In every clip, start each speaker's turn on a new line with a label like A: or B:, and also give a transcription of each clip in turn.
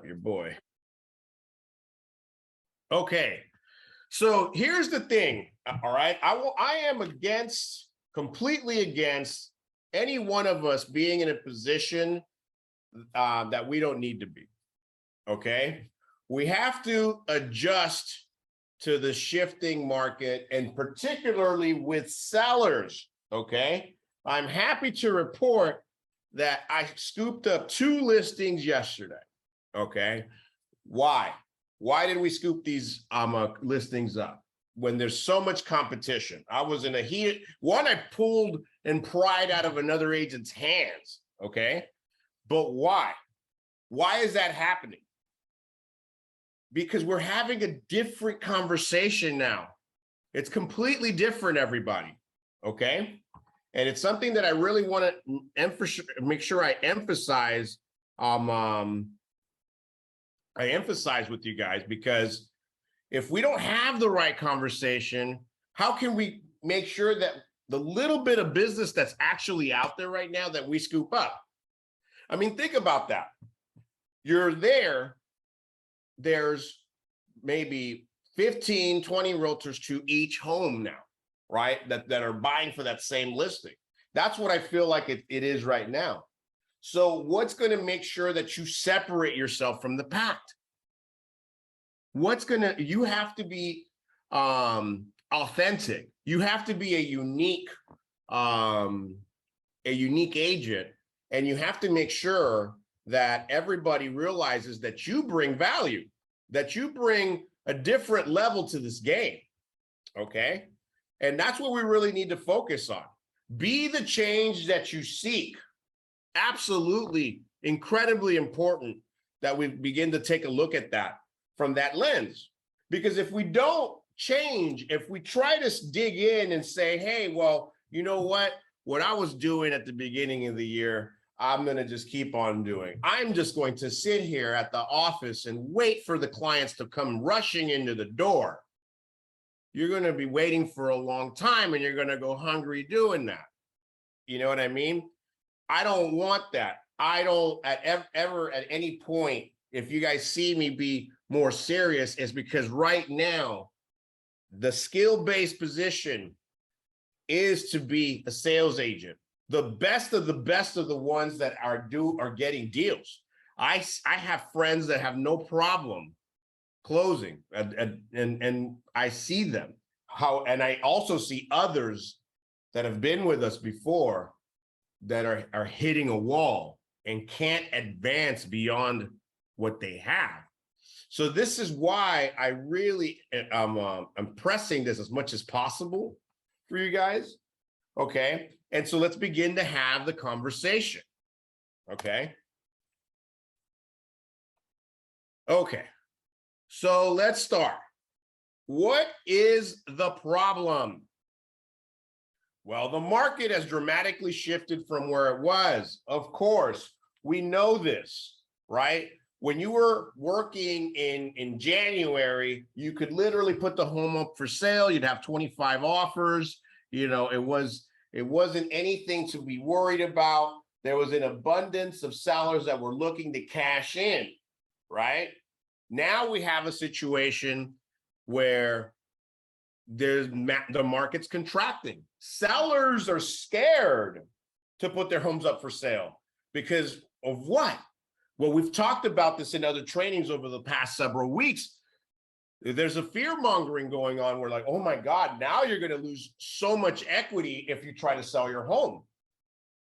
A: Your boy. Okay, so here's the thing. All right, I am completely against any one of us being in a position that we don't need to be. Okay, we have to adjust to the shifting market, and particularly with sellers. Okay, I'm happy to report that I scooped up 2 listings yesterday. Okay, why? Why did we scoop these listings up when there's so much competition? I was in a heat. One, I pulled and pried out of another agent's hands. Okay, but why? Why is that happening? Because we're having a different conversation now. It's completely different, everybody. Okay, and it's something that I really want to make sure I emphasize. I emphasize with you guys, because if we don't have the right conversation, how can we make sure that the little bit of business that's actually out there right now that we scoop up? I mean, think about that. You're there, there's maybe 15, 20 realtors to each home now, right? That are buying for that same listing. That's what I feel like it is right now. So what's going to make sure that you separate yourself from the pack? You have to be authentic. You have to be a unique agent, and you have to make sure that everybody realizes that you bring value, that you bring a different level to this game. Okay, and that's what we really need to focus on. Be the change that you seek. Absolutely, incredibly important that we begin to take a look at that from that lens. Because if we don't change, if we try to dig in and say, hey, well, you know what I was doing at the beginning of the year, I'm going to just keep on doing. I'm just going to sit here at the office and wait for the clients to come rushing into the door. You're going to be waiting for a long time, and you're going to go hungry doing that. You know what I mean? I don't want that. I don't ever at any point, if you guys see me be more serious, is because right now, the skill-based position is to be a sales agent. The best of the ones that are getting deals. I have friends that have no problem closing, and I see them. And I also see others that have been with us before that are hitting a wall and can't advance beyond what they have. So this is why I really I'm pressing this as much as possible for you guys. Okay, and so let's begin to have the conversation. Okay, so let's start. What is the problem? Well, the market has dramatically shifted from where it was. Of course, we know this, right? When you were working in January, you could literally put the home up for sale. You'd have 25 offers. You know, it wasn't anything to be worried about. There was an abundance of sellers that were looking to cash in, right? Now we have a situation where the market's contracting. Sellers are scared to put their homes up for sale because of what? Well, we've talked about this in other trainings over the past several weeks. There's a fear mongering going on. We're like, oh my God, now you're going to lose so much equity if you try to sell your home.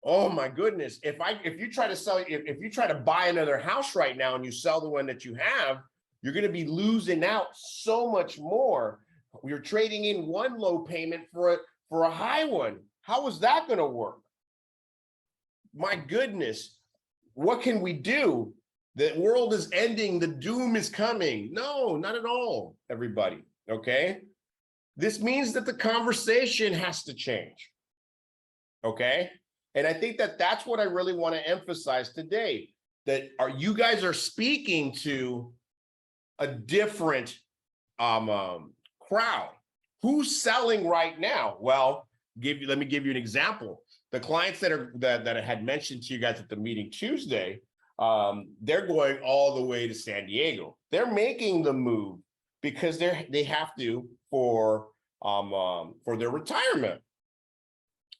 A: Oh my goodness. If you try to buy another house right now and you sell the one that you have, you're going to be losing out so much more. You're trading in one low payment for a high one. How is that going to work? My goodness. What can we do? The world is ending. The doom is coming. No, not at all, everybody. Okay. This means that the conversation has to change. Okay. And I think that that's what I really want to emphasize today, that you guys are speaking to a different crowd. Who's selling right now? Well, let me give you an example. The clients that I had mentioned to you guys at the meeting Tuesday, they're going all the way to San Diego. They're making the move because they have to for their retirement.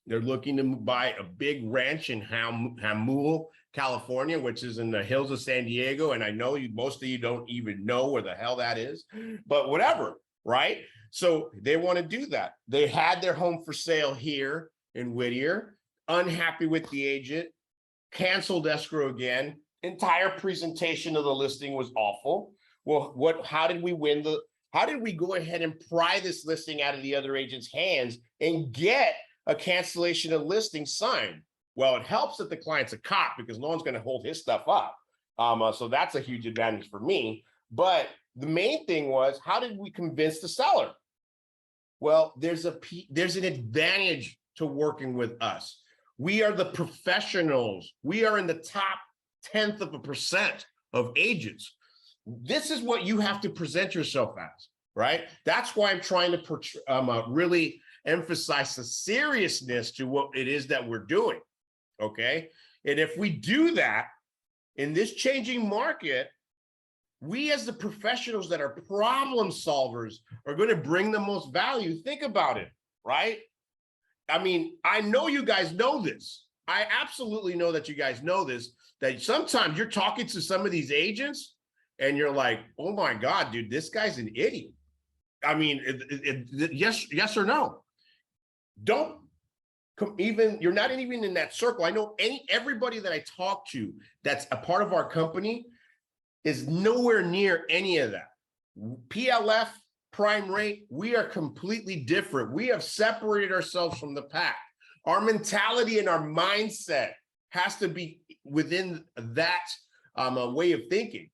A: They're looking to buy a big ranch in Jamul, California, which is in the hills of San Diego. And I know most of you don't even know where the hell that is, but whatever, right? So they want to do that. They had their home for sale here in Whittier, unhappy with the agent, canceled escrow again. Entire presentation of the listing was awful. Well, how did we go ahead and pry this listing out of the other agent's hands and get a cancellation of listing signed? Well, it helps that the client's a cop because no one's going to hold his stuff up. So that's a huge advantage for me. But the main thing was, how did we convince the seller? Well, there's an advantage to working with us. We are the professionals. We are in the top 0.1% of agents. This is what you have to present yourself as, right? That's why I'm trying to really emphasize the seriousness to what it is that we're doing, okay? And if we do that in this changing market, we as the professionals that are problem solvers are going to bring the most value. Think about it, right? I mean, I know you guys know this. I absolutely know that you guys know this, that sometimes you're talking to some of these agents and you're like, oh my God, dude, this guy's an idiot. I mean, yes or no? Don't even, you're not even in that circle. I know everybody that I talk to that's a part of our company is nowhere near any of that. PLF, prime rate, we are completely different. We have separated ourselves from the pack. Our mentality and our mindset has to be within that way of thinking,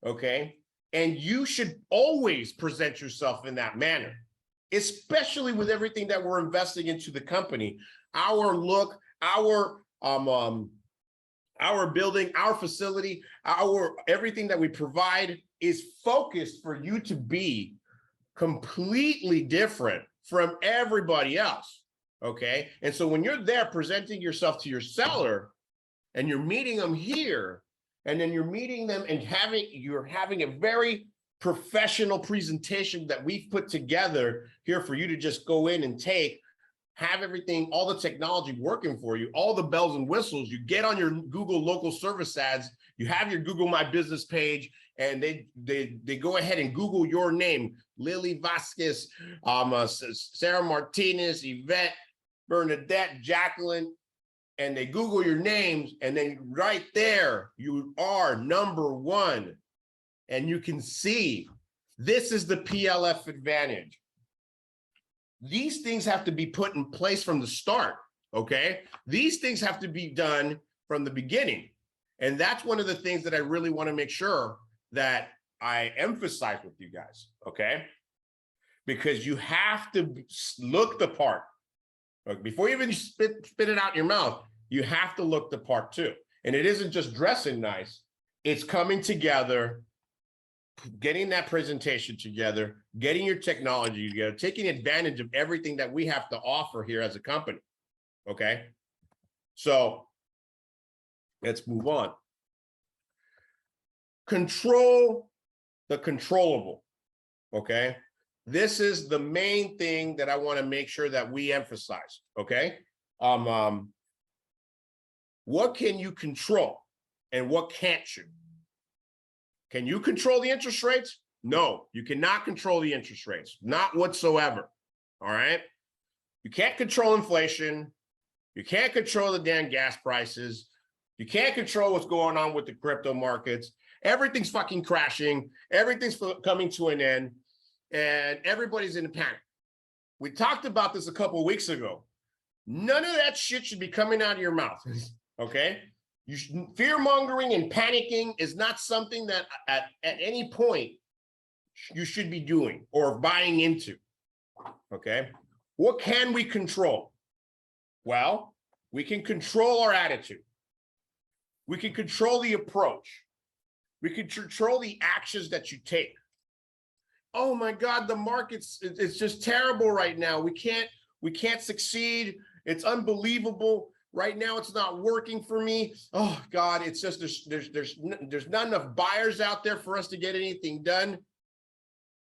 A: okay? And you should always present yourself in that manner, especially with everything that we're investing into the company. Our look, our building, our facility, everything that we provide is focused for you to be completely different from everybody else, okay? And so when you're there presenting yourself to your seller and you're meeting them here, and then you're meeting them and you're having a very professional presentation that we've put together here for you to just go in and have everything, all the technology working for you, all the bells and whistles. You get on your Google local service ads, you have your Google My Business page, and they go ahead and Google your name, Lily Vasquez, Sarah Martinez, Yvette, Bernadette, Jacqueline, and they Google your names, and then right there, you are number one. And you can see, this is the PLF advantage. These things have to be put in place from the start, okay? These things have to be done from the beginning. And that's one of the things that I really want to make sure that I emphasize with you guys, okay? Because you have to look the part. Before you even spit it out in your mouth, you have to look the part too. And it isn't just dressing nice, it's coming together, getting that presentation together, getting your technology together, taking advantage of everything that we have to offer here as a company, okay? So let's move on. Control the controllable, okay? This is the main thing that I want to make sure that we emphasize, okay? What can you control and what can't you? Can you control the interest rates? No, you cannot control the interest rates, not whatsoever, all right? You can't control inflation. You can't control the damn gas prices. You can't control what's going on with the crypto markets. Everything's fucking crashing. Everything's coming to an end, and everybody's in a panic. We talked about this a couple of weeks ago. None of that shit should be coming out of your mouth, okay? Fear-mongering and panicking is not something that at any point you should be doing or buying into, okay? What can we control? Well, we can control our attitude. We can control the approach. We can control the actions that you take. Oh my God, the market's, it's just terrible right now. We can't succeed. It's unbelievable. Right now, it's not working for me. Oh God, it's just there's not enough buyers out there for us to get anything done.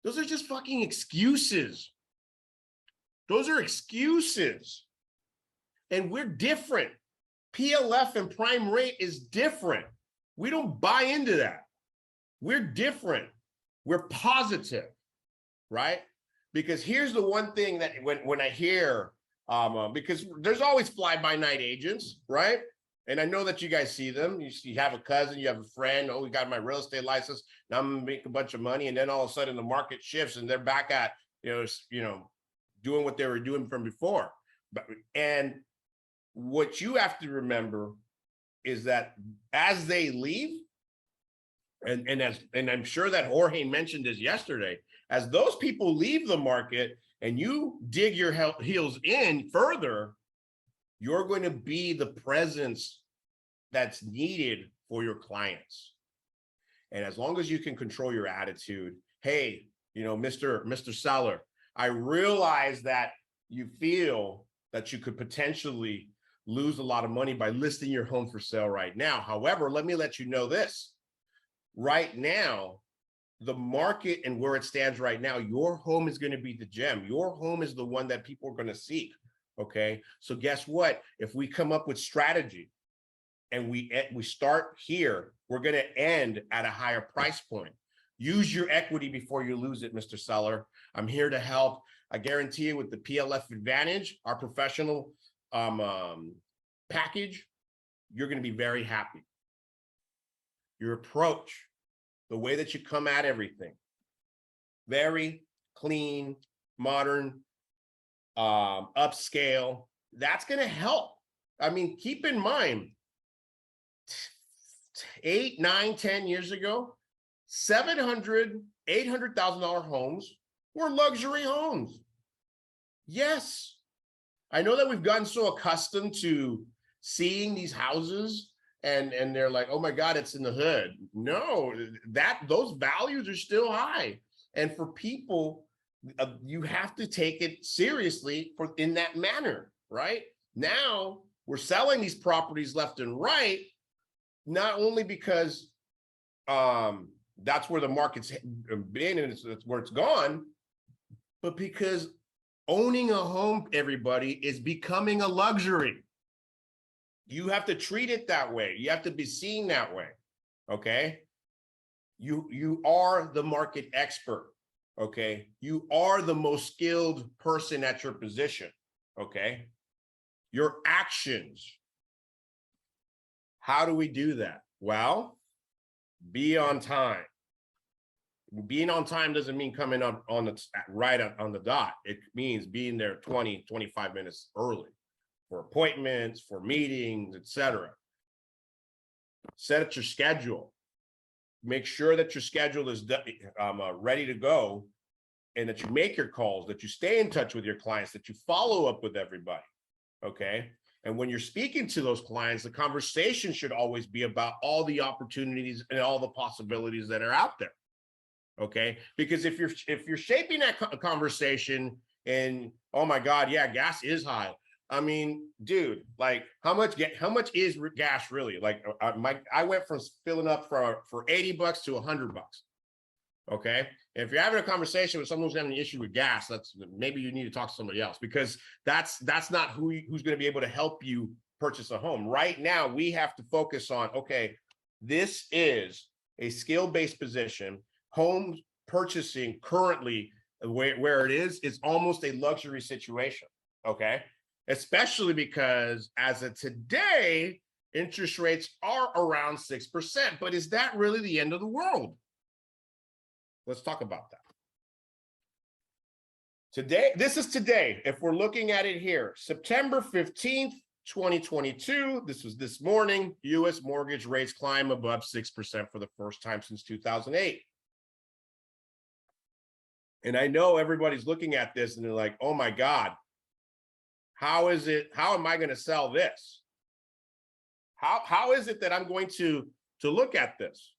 A: Those are just fucking excuses. Those are excuses. And we're different. PLF and prime rate is different. We don't buy into that. We're different. We're positive, right? Because here's the one thing that when I hear, because there's always fly-by-night agents, right? And I know that you guys see them. You have a cousin, you have a friend. Oh, we got my real estate license. Now I'm gonna make a bunch of money, and then all of a sudden the market shifts, and they're back at doing what they were doing from before. And what you have to remember is that as they leave, and I'm sure that Jorge mentioned this yesterday, as those people leave the market and you dig your heels in further, you're going to be the presence that's needed for your clients. And as long as you can control your attitude, hey, Mr. Seller, I realize that you feel that you could potentially lose a lot of money by listing your home for sale right now. However, let me let you know this. Right now, the market and where it stands right now, your home is going to be the gem. Your home is the one that people are going to seek. Okay. So guess what? If we come up with strategy and we start here, we're going to end at a higher price point. Use your equity before you lose it, Mr. Seller. I'm here to help. I guarantee you with the PLF Advantage, our professional package, you're going to be very happy. Your approach, the way that you come at everything, very clean, modern, upscale, that's going to help. I mean, keep in mind, 8, 9, 10 years ago, $700,000, $800,000 homes were luxury homes. Yes. I know that we've gotten so accustomed to seeing these houses and they're like, oh my God, it's in the hood. No, those values are still high. And for people, you have to take it seriously in that manner, right? Now we're selling these properties left and right, not only because that's where the market's been and it's where it's gone, but because owning a home, everybody, is becoming a luxury. You have to treat it that way. You have to be seen that way. Okay. You are the market expert. Okay. You are the most skilled person at your position. Okay. Your actions. How do we do that? Well, be on time. Being on time doesn't mean coming up on the dot. It means being there 20, 25 minutes early. For appointments, for meetings, etc. Set your schedule. Make sure that your schedule is ready to go and that you make your calls, that you stay in touch with your clients, that you follow up with everybody, okay? And when you're speaking to those clients, the conversation should always be about all the opportunities and all the possibilities that are out there, okay? Because if you're shaping that conversation and, oh my God, yeah, gas is high. I mean, dude, like how much is gas really? Like I went from filling up for $80 to $100. Okay. And if you're having a conversation with someone who's having an issue with gas, maybe you need to talk to somebody else, because that's not who's going to be able to help you purchase a home. Right now, we have to focus on, okay, this is a skill-based position. Home purchasing currently where it is almost a luxury situation. Okay. Especially because as of today, interest rates are around 6%. But is that really the end of the world? Let's talk about that. Today, this is today. If we're looking at it here, September 15th, 2022, this was this morning, U.S. mortgage rates climb above 6% for the first time since 2008. And I know everybody's looking at this and they're like, oh my God, how am I going to sell this? How is it that I'm going to look at this?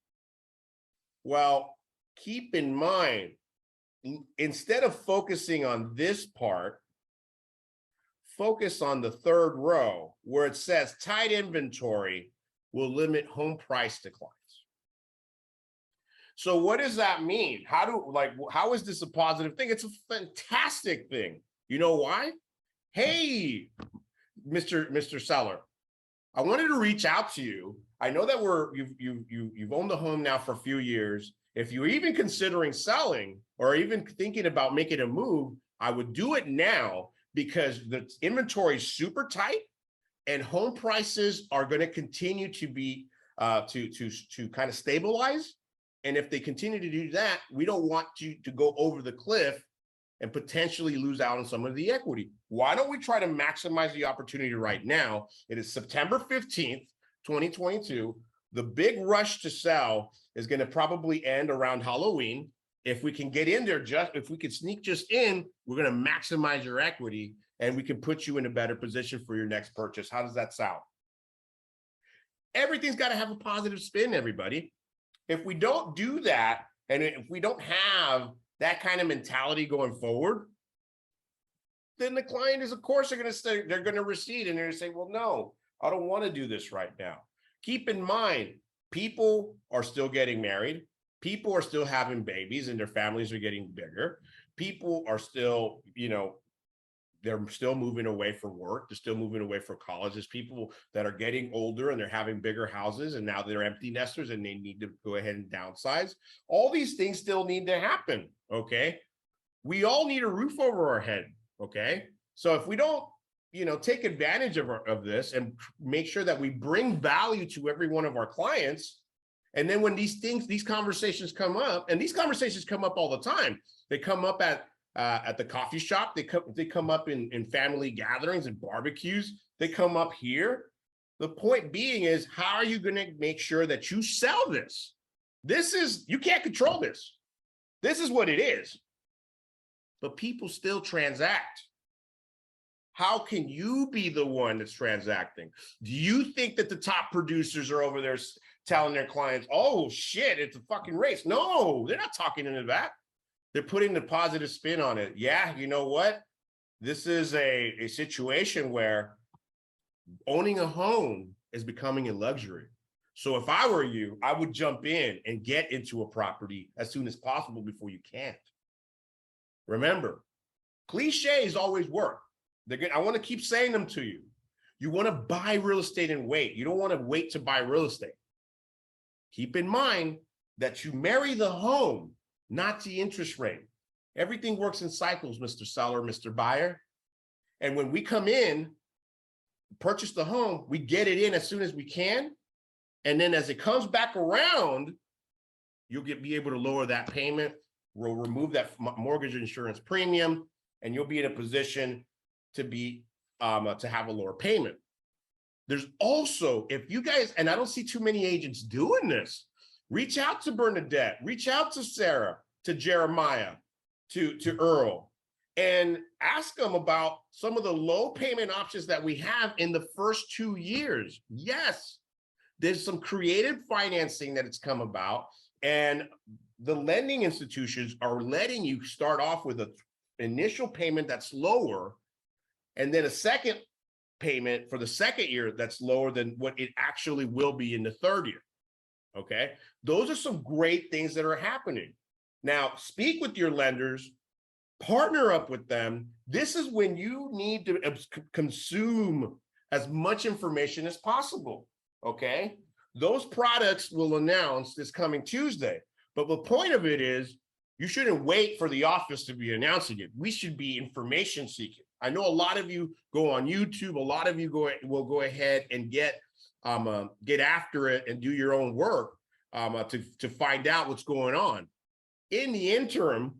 A: Well, keep in mind, instead of focusing on this part, focus on the third row where it says tight inventory will limit home price declines. So what does that mean? How is this a positive thing? It's a fantastic thing. You know why? Hey, Mr. Seller, I wanted to reach out to you. I know that you've owned the home now for a few years. If you're even considering selling or even thinking about making a move, I would do it now because the inventory is super tight and home prices are going to continue to be to kind of stabilize. And if they continue to do that, we don't want you to go over the cliff and potentially lose out on some of the equity. Why don't we try to maximize the opportunity right now? It is September 15th, 2022. The big rush to sell is going to probably end around Halloween. If we can get in there, if we can sneak just in, we're going to maximize your equity and we can put you in a better position for your next purchase. How does that sound? Everything's got to have a positive spin, everybody. If we don't do that, and if we don't have that kind of mentality going forward, then the client is, of course, they're going to recede and they're going to say, well, no, I don't want to do this right now. Keep in mind, people are still getting married. People are still having babies and their families are getting bigger. People are still, they're still moving away for work. They're still moving away for college. There's people that are getting older and they're having bigger houses and now they're empty nesters and they need to go ahead and downsize. All these things still need to happen, okay? We all need a roof over our head, okay? So if we don't, take advantage of this and make sure that we bring value to every one of our clients, and then when these conversations come up, and these conversations come up all the time, they come up at the coffee shop, they come up in family gatherings and barbecues, they come up here. The point being is, how are you going to make sure that you sell this? You can't control this. This is what it is. But people still transact. How can you be the one that's transacting? Do you think that the top producers are over there telling their clients, oh shit, it's a fucking race? No, they're not talking into that. They're putting the positive spin on it. Yeah, you know what? This is a situation where owning a home is becoming a luxury. So if I were you, I would jump in and get into a property as soon as possible before you can't. Remember, cliches always work. I want to keep saying them to you. You want to buy real estate and wait. You don't want to wait to buy real estate. Keep in mind that you marry the home, not the interest rate. Everything works in cycles, Mr. Seller, Mr. Buyer. And when we come in, purchase the home, we get it in as soon as we can. And then as it comes back around, you'll be able to lower that payment. We'll remove that mortgage insurance premium, and you'll be in a position to have a lower payment. There's also, if you guys, and I don't see too many agents doing this, reach out to Bernadette, reach out to Sarah, to Jeremiah, to Earl, and ask them about some of the low payment options that we have in the first 2 years. Yes, there's some creative financing that it's come about, and the lending institutions are letting you start off with an initial payment that's lower, and then a second payment for the second year that's lower than what it actually will be in the third year. Okay, those are some great things that are happening. Now, speak with your lenders, partner up with them. This is when you need to consume as much information as possible. Okay, those products will announce this coming Tuesday. But the point of it is, you shouldn't wait for the office to be announcing it. We should be information seeking. I know a lot of you go on YouTube. A lot of you will go ahead and get after it and do your own work to find out what's going on. In the interim,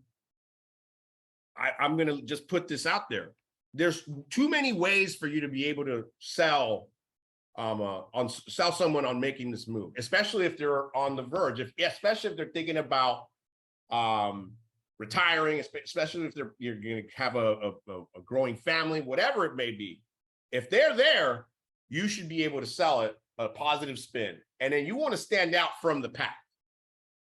A: I'm going to just put this out there. There's too many ways for you to be able to sell someone on making this move, especially if they're on the verge, especially if they're thinking about retiring, especially if you're going to have a growing family, whatever it may be. If they're there, you should be able to sell it a positive spin. And then you want to stand out from the pack.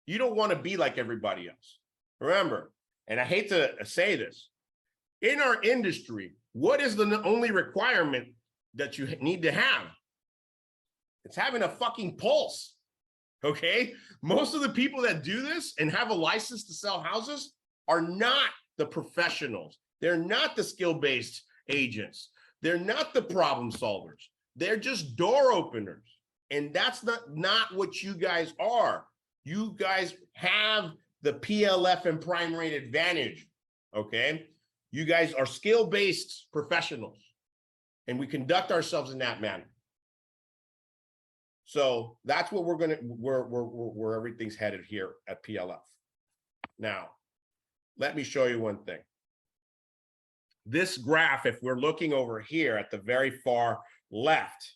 A: You don't want to be like everybody else. Remember, and I hate to say this, in our industry, What is the only requirement that you need to have? It's having a fucking pulse, okay? Most of the people that do this and have a license to sell houses are not the professionals. They're not the skill-based agents. They're not the problem solvers. They're just door openers. And that's not what you guys are. You guys have the PLF and prime rate advantage, okay? You guys are skill-based professionals, and we conduct ourselves in that manner. So that's what we're gonna, where everything's headed here at PLF. Now, let me show you one thing. This graph, if we're looking over here at the very far left,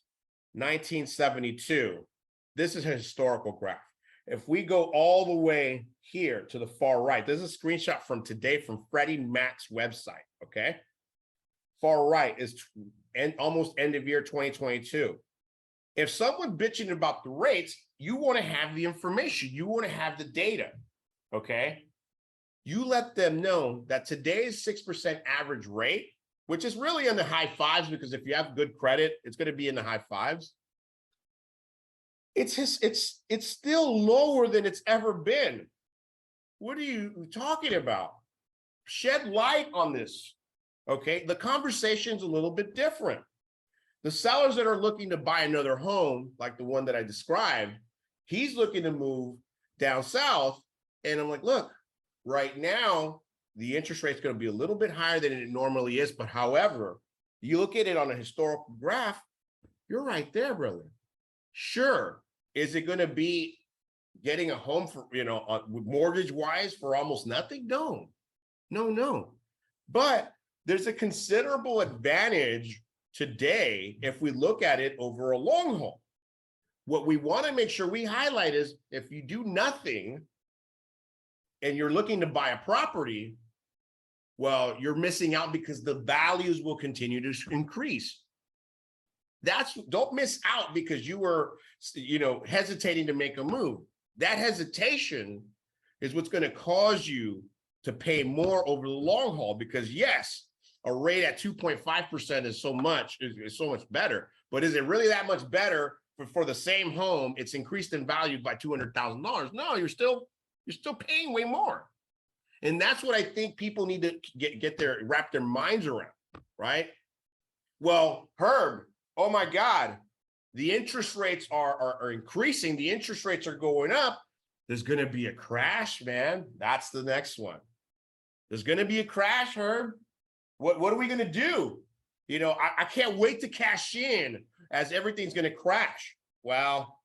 A: 1972, this is a historical graph. If we go all the way here to the far right, this is a screenshot from today from Freddie Mac's website, okay? Far right is almost end of year 2022. If someone bitching about the rates, you want to have the information, you want to have the data, okay? You let them know that today's 6% average rate, which is really in the high fives, because if you have good credit, it's going to be in the high fives. It's still lower than it's ever been. What are you talking about? Shed light on this, okay? The conversation's a little bit different. The sellers that are looking to buy another home, like the one that I described, he's looking to move down south. And I'm like, look, right now, the interest rate's going to be a little bit higher than it normally is. But however, you look at it on a historical graph, you're right there, brother. Sure. Is it going to be getting a home for, mortgage wise for almost nothing? No. But there's a considerable advantage today if we look at it over a long haul. What we want to make sure we highlight is if you do nothing and you're looking to buy a property, well, you're missing out because the values will continue to increase. Don't miss out because you were, hesitating to make a move. That hesitation is what's going to cause you to pay more over the long haul, because yes, a rate at 2.5% is so much better, but is it really that much better for the same home? It's increased in value by $200,000. No, you're still paying way more. And that's what I think people need to wrap their minds around, right? Well, Herb, oh my God, the interest rates are increasing. The interest rates are going up. There's going to be a crash, man. That's the next one. There's going to be a crash, Herb. What are we going to do? I can't wait to cash in as everything's going to crash. Well,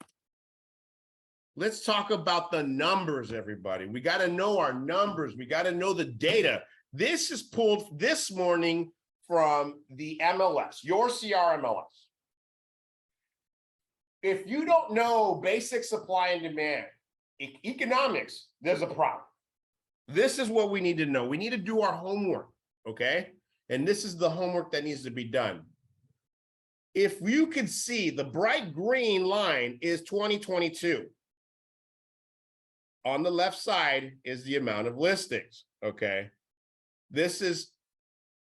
A: let's talk about the numbers, everybody. We got to know our numbers. We got to know the data. This is pulled this morning from the MLS, your CR MLS. If you don't know basic supply and demand, economics, there's a problem. This is what we need to know. We need to do our homework, okay? And this is the homework that needs to be done. If you can see, the bright green line is 2022. On the left side is the amount of listings, okay? This is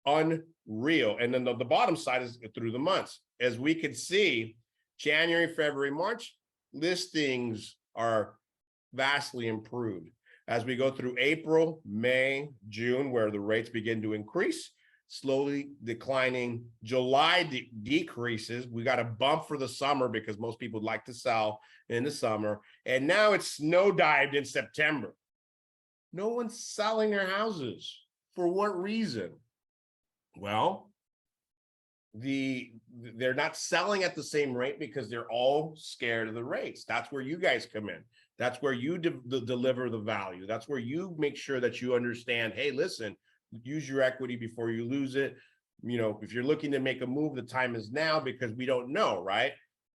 A: unreal. And then the bottom side is through the months. As we can see, January, February, March, listings are vastly improved. As we go through April, May, June, where the rates begin to increase, slowly declining. July decreases. We got a bump for the summer because most people like to sell in the summer. And now it's snowdived in September. No one's selling their houses. For what reason? Well, they're not selling at the same rate because they're all scared of the rates. That's where you guys come in. That's where you deliver the value. That's where you make sure that you understand, hey, listen, use your equity before you lose it. If you're looking to make a move, the time is now, because we don't know, right?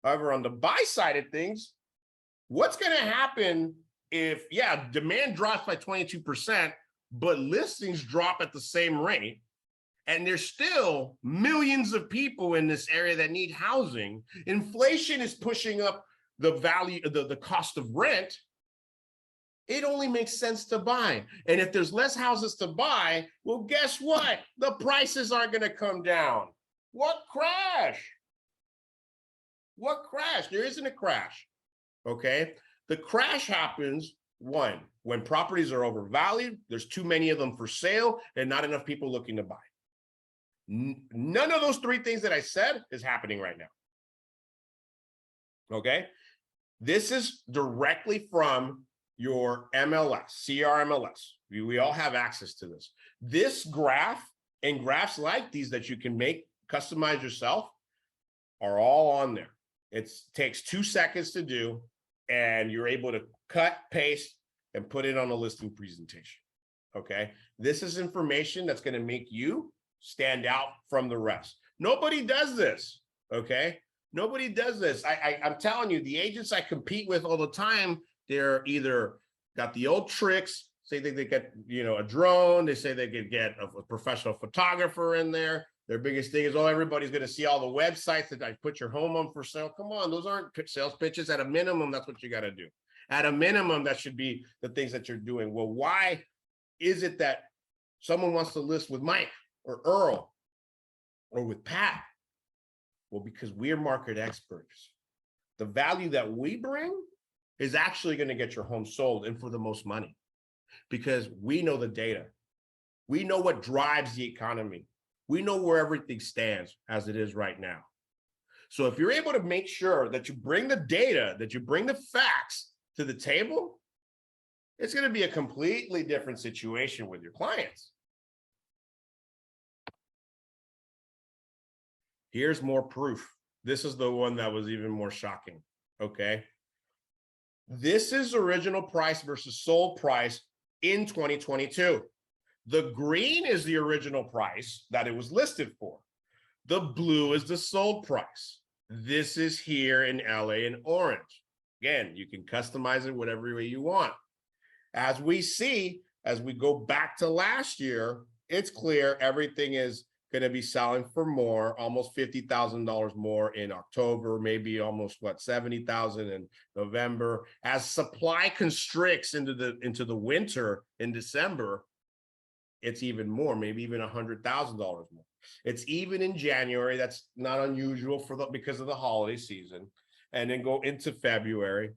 A: However, on the buy side of things, what's going to happen if, demand drops by 22%, but listings drop at the same rate? And there's still millions of people in this area that need housing. Inflation is pushing up the value, the cost of rent. it only makes sense to buy. And if there's less houses to buy, well, guess what? The prices aren't going to come down. What crash? What crash? There isn't a crash. Okay. The crash happens, one, when properties are overvalued, there's too many of them for sale, and not enough people looking to buy. None of those three things that I said is happening right now. Okay. This is directly from your MLS, CRMLS. We all have access to this. This graph and graphs like these that you can make, customize yourself, are all on there. It takes 2 seconds to do, and you're able to cut, paste, and put it on a listing presentation. Okay. This is information that's going to make you stand out from the rest. Nobody does this. Okay. Nobody does this. I'm telling you, the agents I compete with all the time, they're either got the old tricks, say they get, a drone. They say they could get a professional photographer in there. Their biggest thing is, oh, everybody's going to see all the websites that I put your home on for sale. Come on, those aren't sales pitches. At a minimum, that's what you got to do. At a minimum, that should be the things that you're doing. Well, why is it that someone wants to list with Mike or Earl or with Pat? Well, because we're market experts. The value that we bring is actually going to get your home sold, and for the most money, because we know the data. We know what drives the economy. We know where everything stands as it is right now. So if you're able to make sure that you bring the data, that you bring the facts to the table, it's going to be a completely different situation with your clients. Here's more proof. This is the one that was even more shocking. Okay. This is original price versus sold price in 2022. The green is the original price that it was listed for. The blue is the sold price. This is here in LA in orange. Again, you can customize it whatever way you want. As we see, as we go back to last year, it's clear everything is going to be selling for more, almost $50,000 more in October, maybe almost $70,000 in November. As supply constricts into the winter in December, it's even more, maybe even $100,000 more. It's even in January. That's not unusual because of the holiday season, and then go into February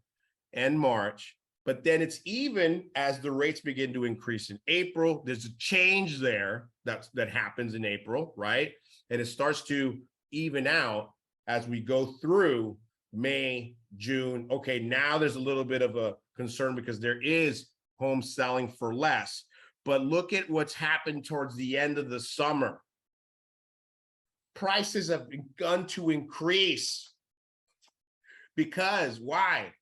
A: and March. But then it's even as the rates begin to increase in April. There's a change there that happens in April, right? And it starts to even out as we go through May, June. Okay, now there's a little bit of a concern because there is home selling for less. But look at what's happened towards the end of the summer. Prices have begun to increase. Because why?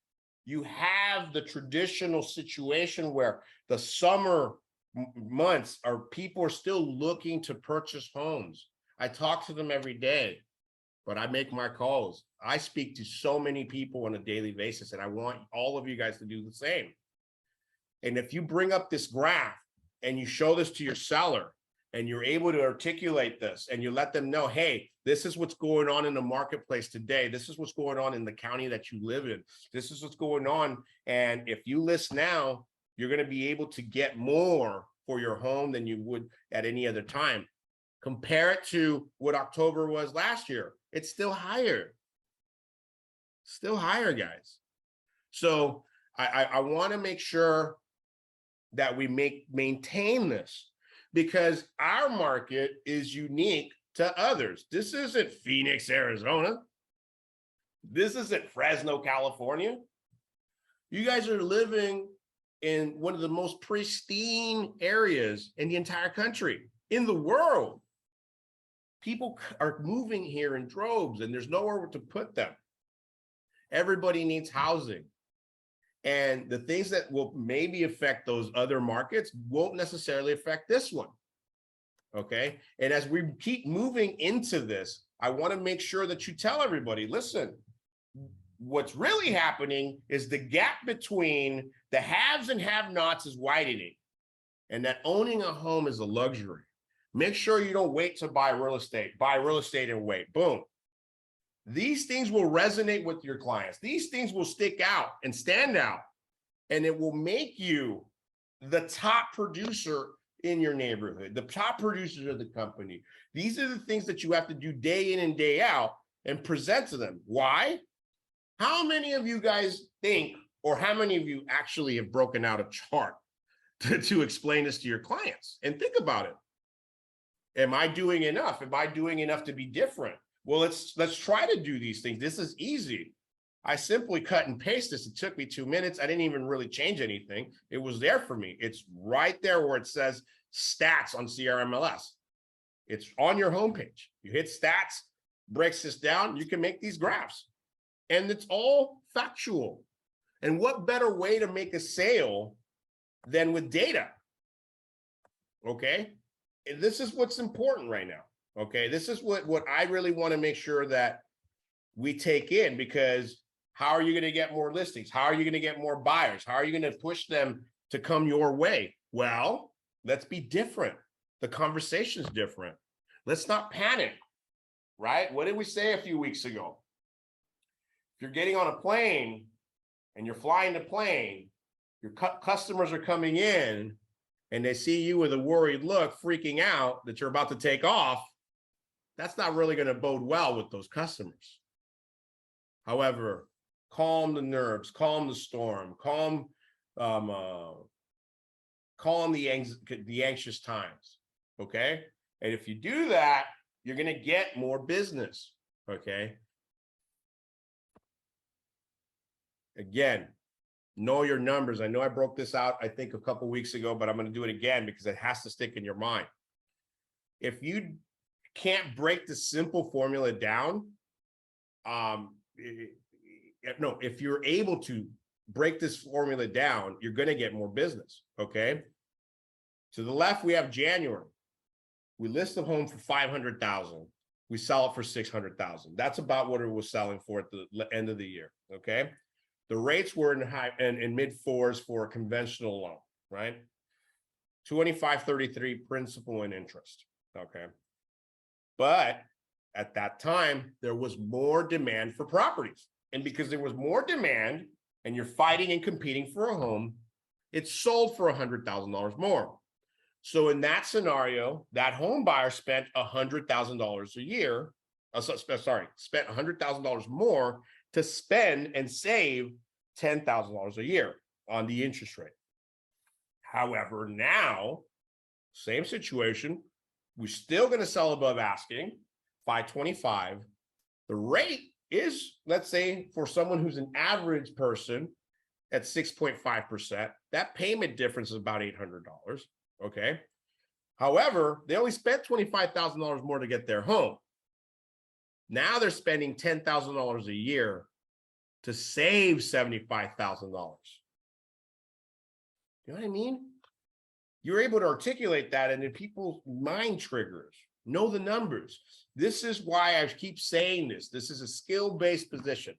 A: You have the traditional situation where the summer months people are still looking to purchase homes. I talk to them every day, but I make my calls. I speak to so many people on a daily basis, and I want all of you guys to do the same. And if you bring up this graph and you show this to your seller, and you're able to articulate this, and you let them know, hey, this is what's going on in the marketplace today. This is what's going on in the county that you live in. This is what's going on. And if you list now, you're going to be able to get more for your home than you would at any other time. Compare it to what October was last year. It's still higher. Still higher, guys. So I want to make sure that we maintain this, because our market is unique to others. This isn't Phoenix, Arizona. This isn't Fresno, California. You guys are living in one of the most pristine areas in the entire country, in the world. People are moving here in droves, and there's nowhere to put them. Everybody needs housing. And the things that will maybe affect those other markets won't necessarily affect this one. Okay. And as we keep moving into this, I want to make sure that you tell everybody, listen, what's really happening is the gap between the haves and have-nots is widening, and that owning a home is a luxury. Make sure you don't wait to buy real estate. Buy real estate and wait. Boom. These things will resonate with your clients. These things will stick out and stand out. and it will make you the top producer in your neighborhood, the top producers of the company. These are the things that you have to do day in and day out and present to them. Why? How many of you guys think, or how many of you actually have broken out a chart to explain this to your clients? And think about it. Am I doing enough? Am I doing enough to be different? Well, let's try to do these things. This is easy. I simply cut and paste this. It took me 2 minutes. I didn't even really change anything. It was there for me. It's right there where it says stats on CRMLS. It's on your homepage. You hit stats, breaks this down. You can make these graphs. And it's all factual. And what better way to make a sale than with data? Okay. And this is what's important right now. Okay. This is what I really want to make sure that we take in, because how are you going to get more listings? How are you going to get more buyers? How are you going to push them to come your way? Well, let's be different. The conversation's different. Let's not panic, right? What did we say a few weeks ago? If you're getting on a plane and you're flying the plane, your customers are coming in and they see you with a worried look, freaking out that you're about to take off, that's not really going to bode well with those customers. However, calm the nerves, calm the storm, calm the anxious times, okay? And if you do that, you're going to get more business, okay? Again, know your numbers. I know I broke this out, I think, a couple of weeks ago, but I'm going to do it again because it has to stick in your mind. If you can't break the simple formula down, if you're able to break this formula down, you're going to get more business, okay? To the left, we have January. We list the home for $500,000. We sell it for $600,000. That's about what it was selling for at the end of the year, okay? The rates were in mid fours for a conventional loan, right? 2533 principal and interest, okay? But at that time, there was more demand for properties. And because there was more demand and you're fighting and competing for a home, it sold for $100,000 more. So in that scenario, that home buyer spent $100,000 a year, spent $100,000 more to spend and save $10,000 a year on the interest rate. However, now, same situation, we're still going to sell above asking, 525. The rate is, let's say, for someone who's an average person at 6.5%, that payment difference is about $800, okay? However, they only spent $25,000 more to get their home. Now they're spending $10,000 a year to save $75,000. You know what I mean? You're able to articulate that, and then people's mind triggers. Know the numbers. This is why I keep saying this. This is a skill-based position.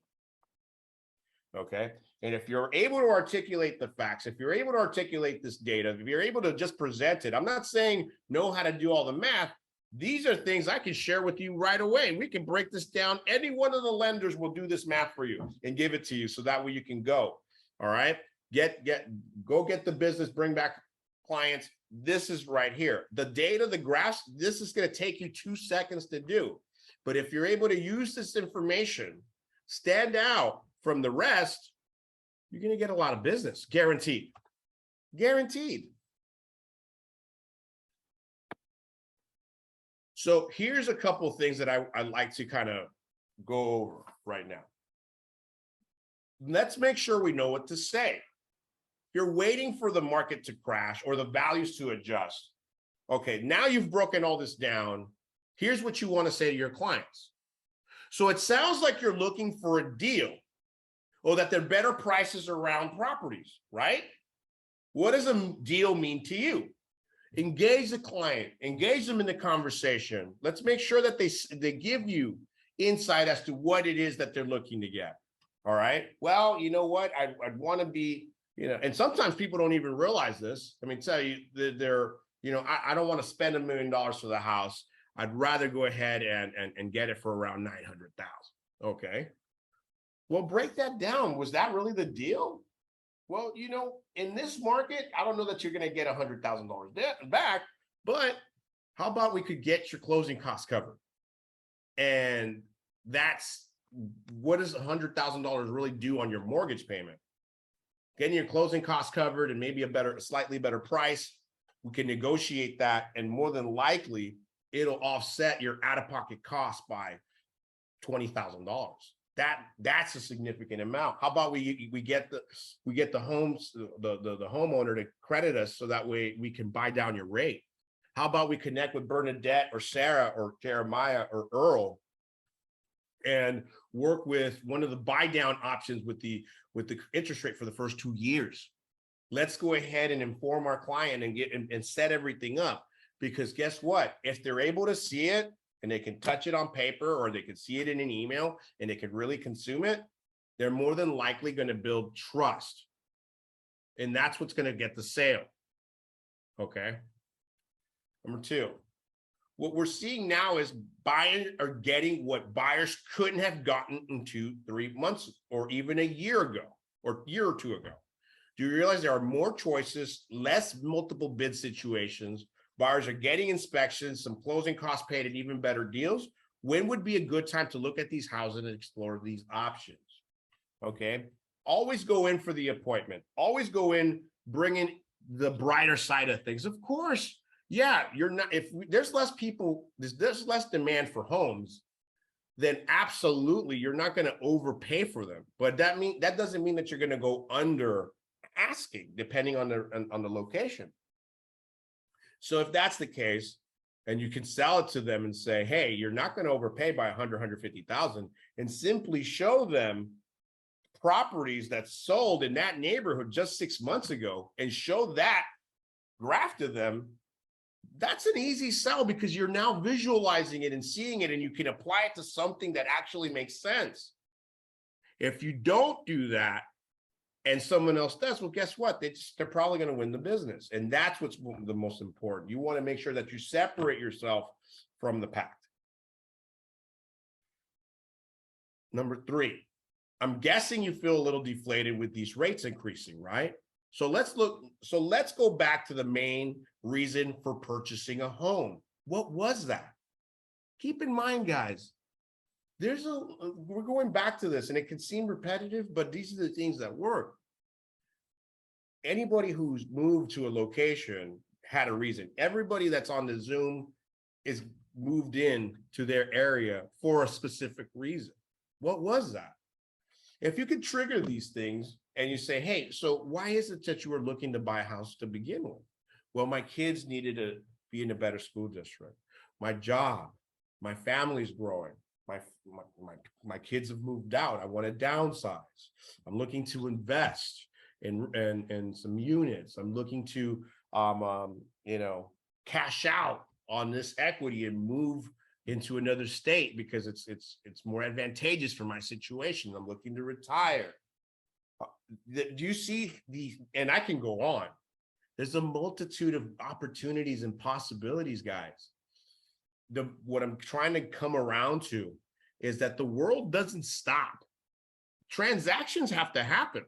A: Okay. And if you're able to articulate the facts, if you're able to articulate this data, if you're able to just present it, I'm not saying know how to do all the math. These are things I can share with you right away. We can break this down. Any one of the lenders will do this math for you and give it to you, so that way you can go. All right. Go get the business, bring back clients. This is right here. The data, the graphs, this is going to take you 2 seconds to do. But if you're able to use this information, stand out from the rest, you're going to get a lot of business. Guaranteed. Guaranteed. So here's a couple of things that I'd like to kind of go over right now. Let's make sure we know what to say. You're waiting for the market to crash or the values to adjust. Okay, now you've broken all this down. Here's what you want to say to your clients. So it sounds like you're looking for a deal, or that there are better prices around properties, right? What does a deal mean to you? Engage the client, engage them in the conversation. Let's make sure that they give you insight as to what it is that they're looking to get. All right. Well, you know what? I'd want to be, and sometimes people don't even realize this. I mean, tell you that I don't want to spend $1 million for the house. I'd rather go ahead and get it for around 900,000. Okay. Well, break that down. Was that really the deal? Well, in this market, I don't know that you're going to get $100,000 back, but how about we could get your closing costs covered? And that's what does $100,000 really do on your mortgage payment? Getting your closing costs covered and maybe a slightly better price. We can negotiate that, and more than likely, it'll offset your out-of-pocket costs by $20,000. That's a significant amount. How about we get the homeowner to credit us so that way we can buy down your rate? How about we connect with Bernadette or Sarah or Jeremiah or Earl and work with one of the buy down options with the interest rate for the first 2 years? Let's go ahead and inform our client and set everything up, because guess what? If they're able to see it and they can touch it on paper, or they can see it in an email and they can really consume it, they're more than likely going to build trust. And that's what's going to get the sale. Okay. Number 2, what we're seeing now is buyers are getting what buyers couldn't have gotten in 2-3 months or even a year ago or year or two ago. Do you realize there are more choices, less multiple bid situations? Buyers are getting inspections, some closing costs paid, and even better deals. When would be a good time to look at these houses and explore these options? Okay. Always go in for the appointment. Always go in bringing the brighter side of things. Of course, yeah, you're not, if there's less people, there's less demand for homes, then absolutely you're not going to overpay for them. But that doesn't mean that you're going to go under asking, depending on the location. So if that's the case, and you can sell it to them and say, hey, you're not going to overpay by 150,000, and simply show them properties that sold in that neighborhood just 6 months ago and show that graph to them, that's an easy sell, because you're now visualizing it and seeing it, and you can apply it to something that actually makes sense. If you don't do that and someone else does, well, guess what? They're probably going to win the business. And that's what's the most important. You want to make sure that you separate yourself from the pack. Number 3, I'm guessing you feel a little deflated with these rates increasing, right? So let's go back to the main reason for purchasing a home. What was that? Keep in mind, guys, we're going back to this, and it can seem repetitive, but these are the things that work. Anybody who's moved to a location had a reason. Everybody that's on the Zoom is moved in to their area for a specific reason. What was that? If you could trigger these things and you say, hey, so why is it that you were looking to buy a house to begin with? Well, my kids needed to be in a better school district. My job, my family's growing. My kids have moved out. I want to downsize. I'm looking to invest in some units. I'm looking to cash out on this equity and move into another state because it's more advantageous for my situation. I'm looking to retire. Do you see and I can go on. There's a multitude of opportunities and possibilities, guys. What I'm trying to come around to is that the world doesn't stop. Transactions have to happen.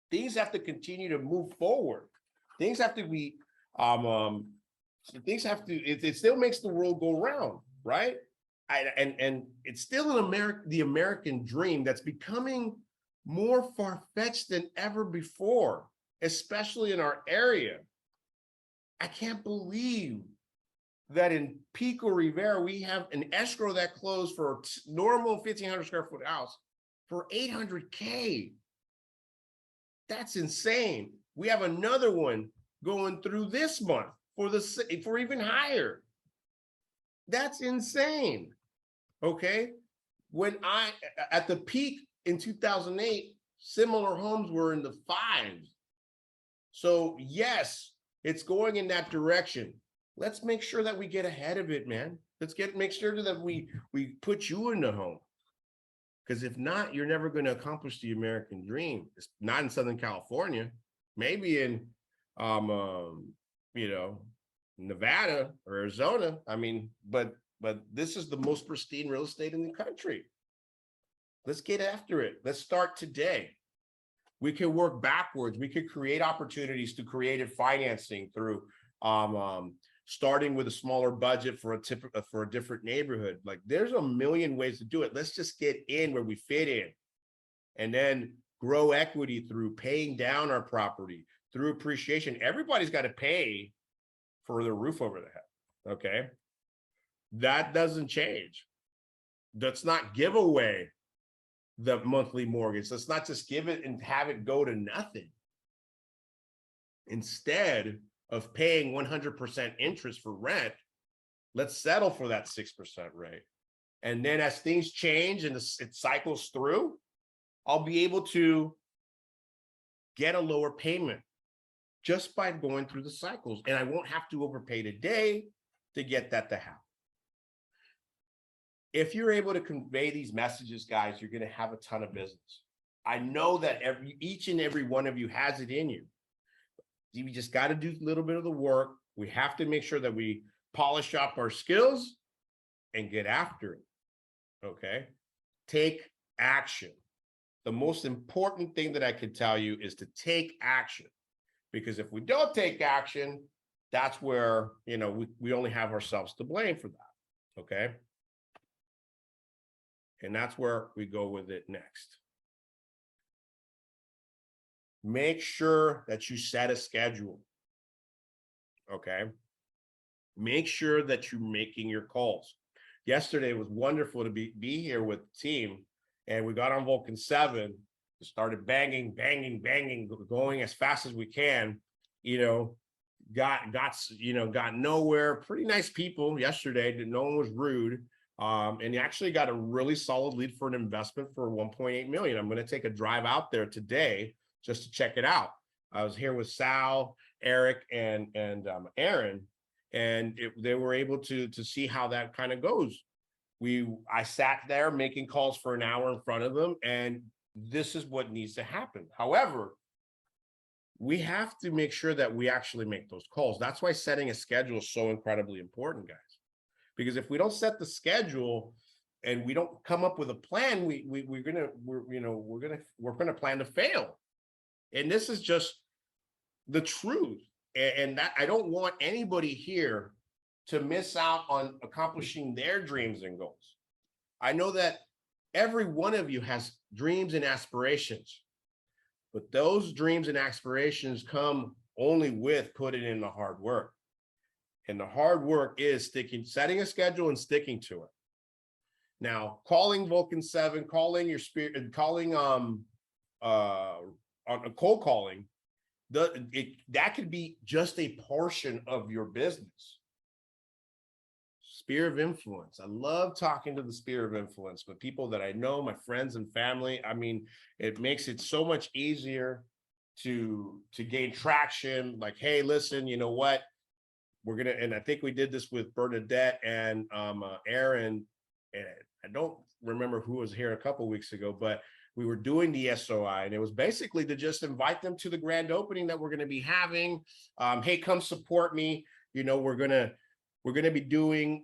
A: Things have to continue to move forward. Things have to be, it still makes the world go round, right? And it's still the American dream that's becoming more far-fetched than ever before, especially in our area. I can't believe that in Pico Rivera, we have an escrow that closed for a normal 1,500 square foot house for $800K. That's insane. We have another one going through this month for even higher. That's insane. Okay. At the peak in 2008, similar homes were in the 5s. So yes, it's going in that direction. Let's make sure that we get ahead of it, man. Make sure that we put you in the home. Because if not, you're never going to accomplish the American dream. It's not in Southern California, maybe in, Nevada or Arizona. I mean, but this is the most pristine real estate in the country. Let's get after it. Let's start today. We can work backwards. We could create opportunities to creative financing through starting with a smaller budget for a different neighborhood. Like there's a million ways to do it. Let's just get in where we fit in, and then grow equity through paying down our property, through appreciation. Everybody's got to pay for the roof over their head. Okay. That doesn't change. Let's not give away the monthly mortgage. Let's not just give it and have it go to nothing. Instead of paying 100% interest for rent, let's settle for that 6% rate. And then as things change and it cycles through, I'll be able to get a lower payment just by going through the cycles. And I won't have to overpay today to get that to happen. If you're able to convey these messages, guys, you're going to have a ton of business. I know that each and every one of you has it in you. We just got to do a little bit of the work. We have to make sure that we polish up our skills and get after it. Okay? Take action. The most important thing that I can tell you is to take action. Because if we don't take action, that's where, we only have ourselves to blame for that. Okay? And that's where we go with it next. Make sure that you set a schedule. Okay. Make sure that you're making your calls. Yesterday was wonderful to be here with the team. And we got on Vulcan 7, started banging, going as fast as we can, got nowhere. Pretty nice people yesterday. No one was rude. And you actually got a really solid lead for an investment for 1.8 million. I'm going to take a drive out there today just to check it out. I was here with Sal, Eric, and Aaron, and they were able to see how that kind of goes. I sat there making calls for an hour in front of them, and this is what needs to happen. However, we have to make sure that we actually make those calls. That's why setting a schedule is so incredibly important, guys. Because if we don't set the schedule and we don't come up with a plan, we're gonna plan to fail. And this is just the truth. And that I don't want anybody here to miss out on accomplishing their dreams and goals. I know that every one of you has dreams and aspirations, but those dreams and aspirations come only with putting in the hard work. And the hard work is setting a schedule and sticking to it. Now, calling Vulcan 7, calling your spirit, and calling on a cold calling, that could be just a portion of your business. Sphere of influence. I love talking to the sphere of influence with people that I know, my friends and family. I mean, it makes it so much easier to gain traction. Like, hey, listen, you know what? And I think we did this with Bernadette and Aaron, and I don't remember who was here a couple of weeks ago, but we were doing the SOI, and it was basically to just invite them to the grand opening that we're going to be having. Hey, come support me. We're going to be doing,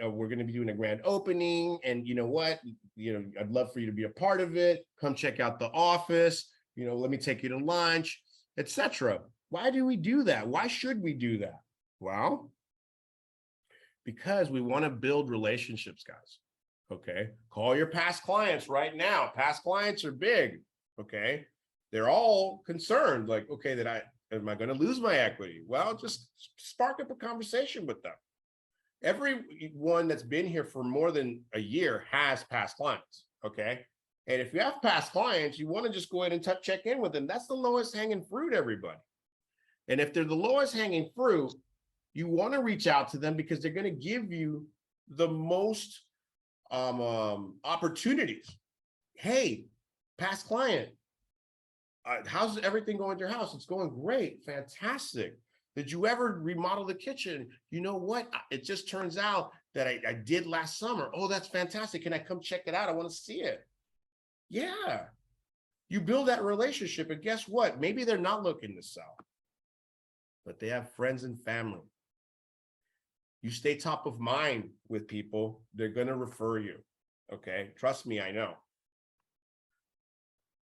A: we're going to be doing a grand opening, and you know what? I'd love for you to be a part of it. Come check out the office. Let me take you to lunch, etc. Why do we do that? Why should we do that? Well, because we want to build relationships, guys. Okay. Call your past clients right now. Past clients are big. Okay. They're all concerned, like, okay, am I going to lose my equity? Well, just spark up a conversation with them. Everyone that's been here for more than a year has past clients. Okay. And if you have past clients, you want to just go ahead and check in with them. That's the lowest hanging fruit, everybody. And if they're the lowest hanging fruit, you want to reach out to them because they're going to give you the most opportunities. Hey, past client, how's everything going at your house? It's going great. Fantastic. Did you ever remodel the kitchen? You know what? It just turns out that I did last summer. Oh, that's fantastic. Can I come check it out? I want to see it. Yeah. You build that relationship, and guess what? Maybe they're not looking to sell, but they have friends and family. You stay top of mind with people, they're going to refer you. Okay. Trust me, I know.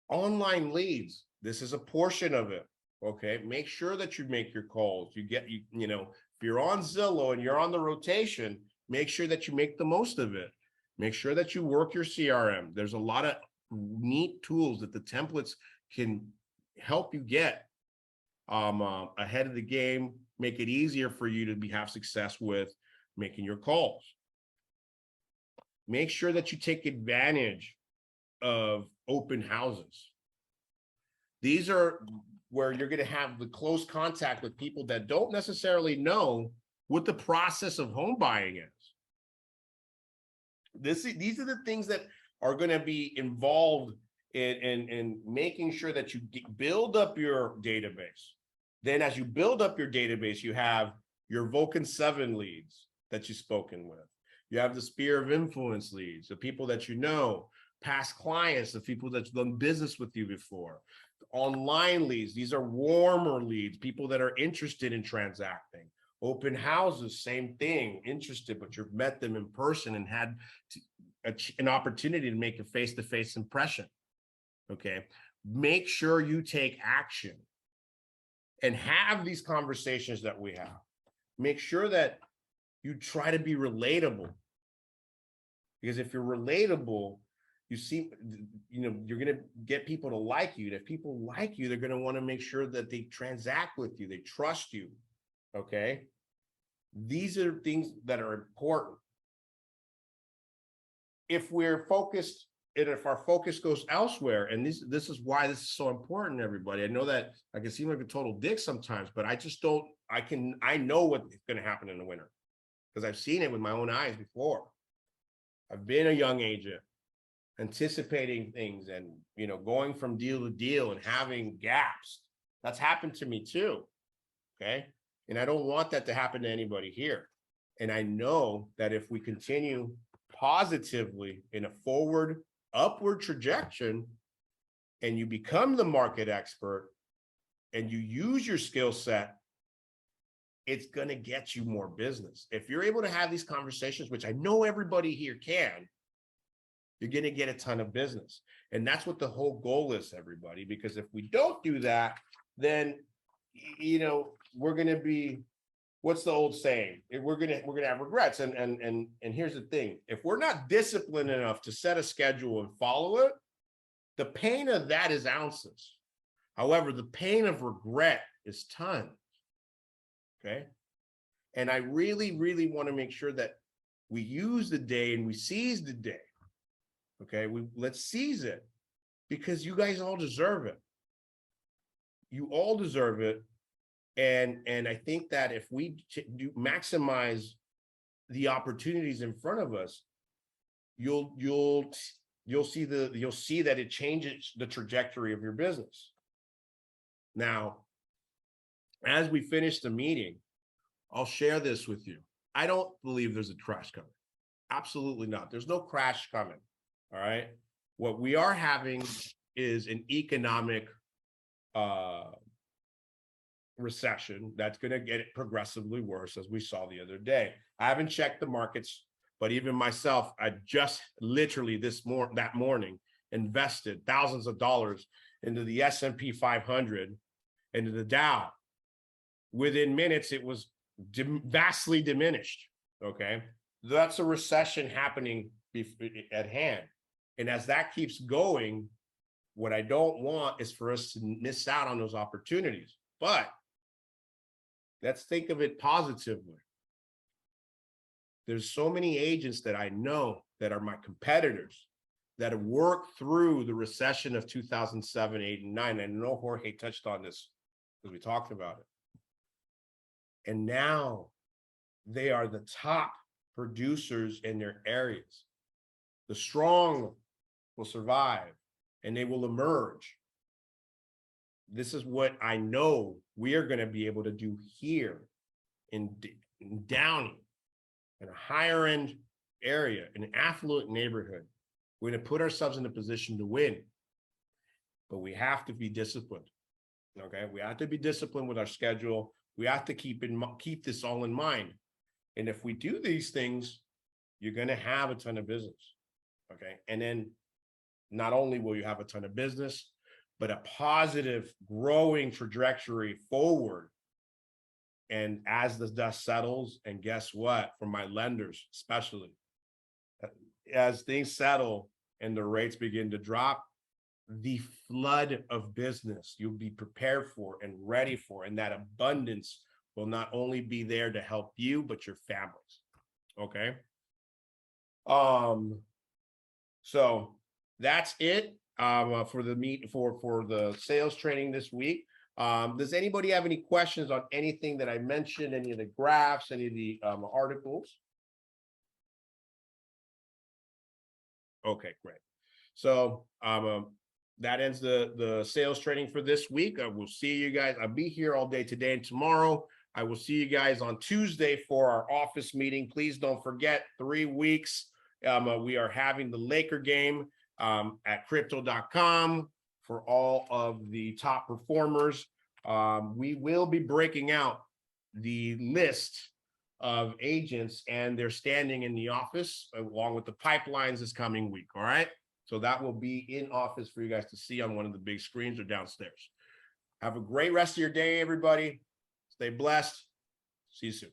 A: Online leads. This is a portion of it. Okay. Make sure that you make your calls. If you're on Zillow and you're on the rotation, make sure that you make the most of it. Make sure that you work your CRM. There's a lot of neat tools that the templates can help you get ahead of the game, make it easier for you to have success with making your calls. Make sure that you take advantage of open houses. These are where you're going to have the close contact with people that don't necessarily know what the process of home buying is. These are the things that are going to be involved in making sure that you build up your database. Then as you build up your database, you have your Vulcan 7 leads that you've spoken with. You have the sphere of influence leads, the people that you know, past clients, the people that's done business with you before. Online leads, these are warmer leads, people that are interested in transacting. Open houses, same thing, interested, but you've met them in person and had an opportunity to make a face-to-face impression. Okay, make sure you take action and have these conversations that we have. Make sure that you try to be relatable, because if you're relatable, you're going to get people to like you. And if people like you, they're going to want to make sure that they transact with you. They trust you. Okay. These are things that are important. If we're focused, and if our focus goes elsewhere, and this is why this is so important, everybody. I know that I can seem like a total dick sometimes, but I know what's going to happen in the winter because I've seen it with my own eyes before. I've been a young agent, anticipating things and, going from deal to deal and having gaps. That's happened to me too. Okay. And I don't want that to happen to anybody here. And I know that if we continue positively in a forward, upward trajectory, and you become the market expert and you use your skill set, it's going to get you more business. If you're able to have these conversations, which I know everybody here can, you're going to get a ton of business. And that's what the whole goal is, everybody, because if we don't do that, then, we're going to be, what's the old saying? We're going to have regrets. And here's the thing. If we're not disciplined enough to set a schedule and follow it, the pain of that is ounces. However, the pain of regret is tons. Okay. And I really, really want to make sure that we use the day and we seize the day. Okay. Let's seize it because you guys all deserve it. You all deserve it. And I think that if we do maximize the opportunities in front of us, you'll see that it changes the trajectory of your business. Now, as we finish the meeting, I'll share this with you. I don't believe there's a crash coming. Absolutely not. There's no crash coming. All right. What we are having is an economic recession that's going to get progressively worse, as we saw the other day. I haven't checked the markets, but even myself, I just literally that morning invested thousands of dollars into the S&P 500, into the Dow. Within minutes, it was vastly diminished. Okay, that's a recession happening at hand, and as that keeps going, what I don't want is for us to miss out on those opportunities. But let's think of it positively. There's so many agents that I know that are my competitors that have worked through the recession of 2007, 8, and 9. I know Jorge touched on this because we talked about it. And now they are the top producers in their areas. The strong will survive and they will emerge. This is what I know we are going to be able to do here in Downey, in a higher end area, in an affluent neighborhood. We're going to put ourselves in a position to win, but we have to be disciplined. Okay, we have to be disciplined with our schedule. We have to keep this all in mind. And if we do these things, you're going to have a ton of business. Okay, and then not only will you have a ton of business, but a positive growing trajectory forward. And as the dust settles, and guess what, for my lenders, especially as things settle and the rates begin to drop, the flood of business you'll be prepared for and ready for, and that abundance will not only be there to help you, but your families. Okay. So that's it for the sales training this week. Does anybody have any questions on anything that I mentioned, any of the graphs, any of the articles? Okay, great. So that ends the sales training for this week. I will see you guys. I'll be here all day today and tomorrow. I will see you guys on Tuesday for our office meeting. Please don't forget, 3 weeks. We are having the Laker game at crypto.com for all of the top performers. We will be breaking out the list of agents and their standing in the office along with the pipelines this coming week. All right. So that will be in office for you guys to see on one of the big screens or downstairs. Have a great rest of your day, everybody. Stay blessed. See you soon.